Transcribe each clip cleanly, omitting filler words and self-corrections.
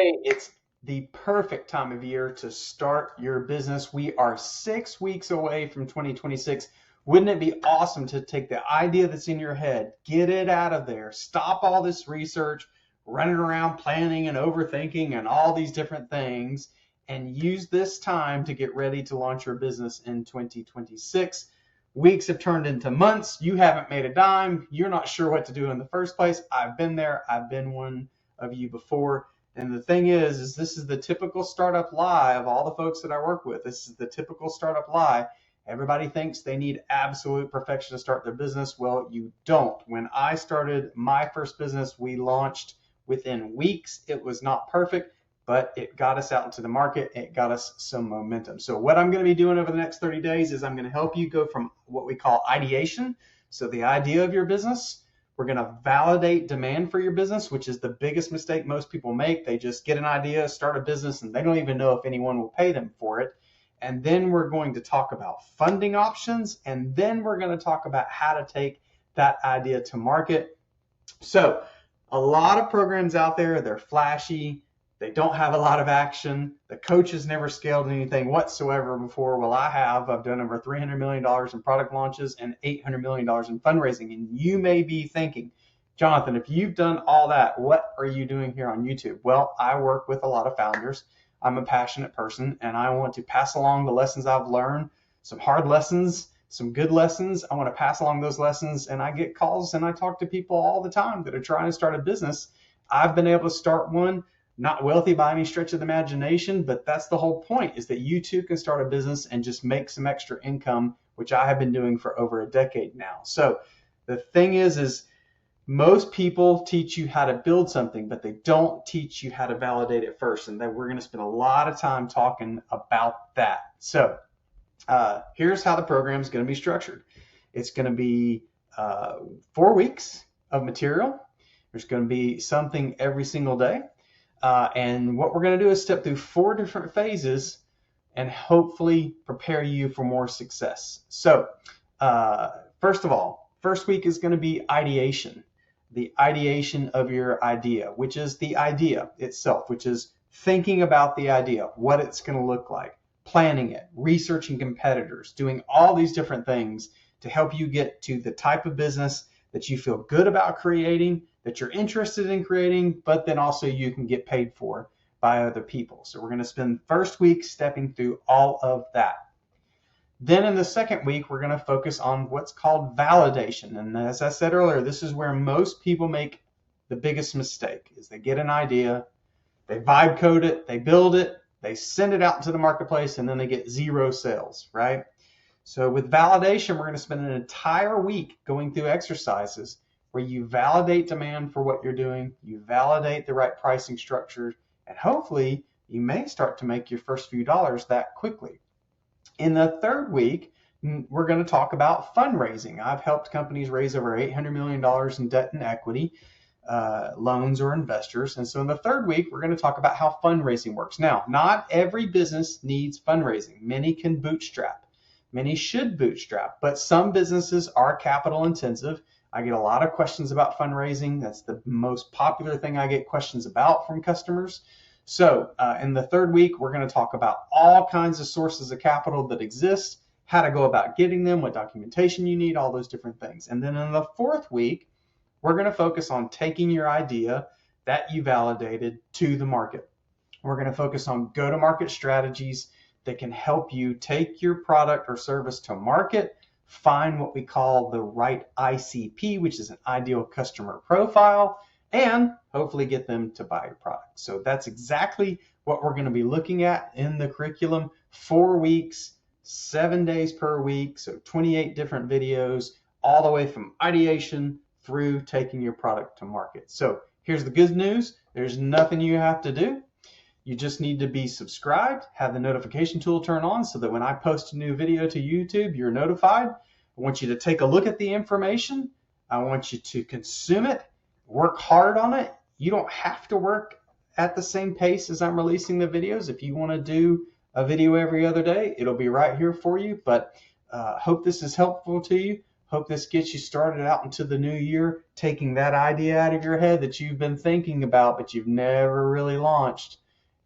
Hey, it's the perfect time of year to start your business. We are 6 weeks away from 2026. Wouldn't it be awesome to take the idea that's in your head, get it out of there, stop all this research, running around planning and overthinking and all these different things, and use this time to get ready to launch your business in 2026? Weeks have turned into months. You haven't made a dime. You're not sure what to do in the first place. I've been there. I've been one of you before. And the thing is this is the typical startup lie of all the folks that I work with. This is the typical startup lie. Everybody thinks they need absolute perfection to start their business. Well, you don't. When I started my first business, we launched within weeks. It was not perfect, but it got us out into the market. It got us some momentum. So what I'm going to be doing over the next 30 days is I'm going to help you go from what we call ideation, so the idea of your business. We're going to validate demand for your business, which is the biggest mistake most people make. They just get an idea, start a business, and they don't even know if anyone will pay them for it. And then we're going to talk about funding options, and then we're going to talk about how to take that idea to market. So a lot of programs out there, they're flashy. They don't have a lot of action. The coach has never scaled anything whatsoever before. Well, I have. I've done over $300 million in product launches and $800 million in fundraising. And you may be thinking, Jonathan, if you've done all that, what are you doing here on YouTube? Well, I work with a lot of founders. I'm a passionate person, and I want to pass along the lessons I've learned, some hard lessons, some good lessons. I want to pass along those lessons, and I get calls and I talk to people all the time that are trying to start a business. I've been able to start one. Not wealthy by any stretch of the imagination, but that's the whole point, is that you too can start a business and just make some extra income, which I have been doing for over a decade now. So the thing is most people teach you how to build something, but they don't teach you how to validate it first. And then we're going to spend a lot of time talking about that. So here's how the program is going to be structured. It's going to be 4 weeks of material. There's going to be something every single day. And what we're going to do is step through 4 different phases and hopefully prepare you for more success. So first of all, first week is going to be ideation, the ideation of your idea, which is the idea itself, which is thinking about the idea, what it's going to look like, planning it, researching competitors, doing all these different things to help you get to the type of business that you feel good about creating, that you're interested in creating, but then also you can get paid for by other people. So we're going to spend first week stepping through all of that. Then in the second week, we're going to focus on what's called validation. And as I said earlier, this is where most people make the biggest mistake, is they get an idea, they vibe code it, they build it, they send it out into the marketplace, and then they get 0 sales, right? So with validation, we're going to spend an entire week going through exercises where you validate demand for what you're doing, you validate the right pricing structure, and hopefully you may start to make your first few dollars that quickly. In the third week, we're going to talk about fundraising. I've helped companies raise over $800 million in debt and equity, loans or investors. And so in the third week, we're going to talk about how fundraising works. Now, not every business needs fundraising. Many can bootstrap. Many should bootstrap, but some businesses are capital intensive. I get a lot of questions about fundraising. That's the most popular thing I get questions about from customers. So in the third week, we're going to talk about all kinds of sources of capital that exist, how to go about getting them, what documentation you need, all those different things. And then in the fourth week, we're going to focus on taking your idea that you validated to the market. We're going to focus on go-to-market strategies that can help you take your product or service to market, find what we call the right ICP, which is an ideal customer profile, and hopefully get them to buy your product. So that's exactly what we're going to be looking at in the curriculum. 4 weeks, 7 days per week, so 28 different videos, all the way from ideation through taking your product to market. So here's the good news. There's nothing you have to do. You just need to be subscribed, have the notification tool turn on so that when I post a new video to YouTube, you're notified. I want you to take a look at the information. I want you to consume it, work hard on it. You don't have to work at the same pace as I'm releasing the videos. If you want to do a video every other day, it'll be right here for you. But hope this is helpful to you. Hope this gets you started out into the new year, taking that idea out of your head that you've been thinking about, but you've never really launched.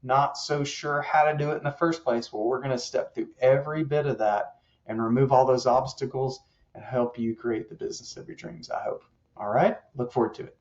Not so sure how to do it in the first place. Well, we're going to step through every bit of that and remove all those obstacles and help you create the business of your dreams, I hope. All right. Look forward to it.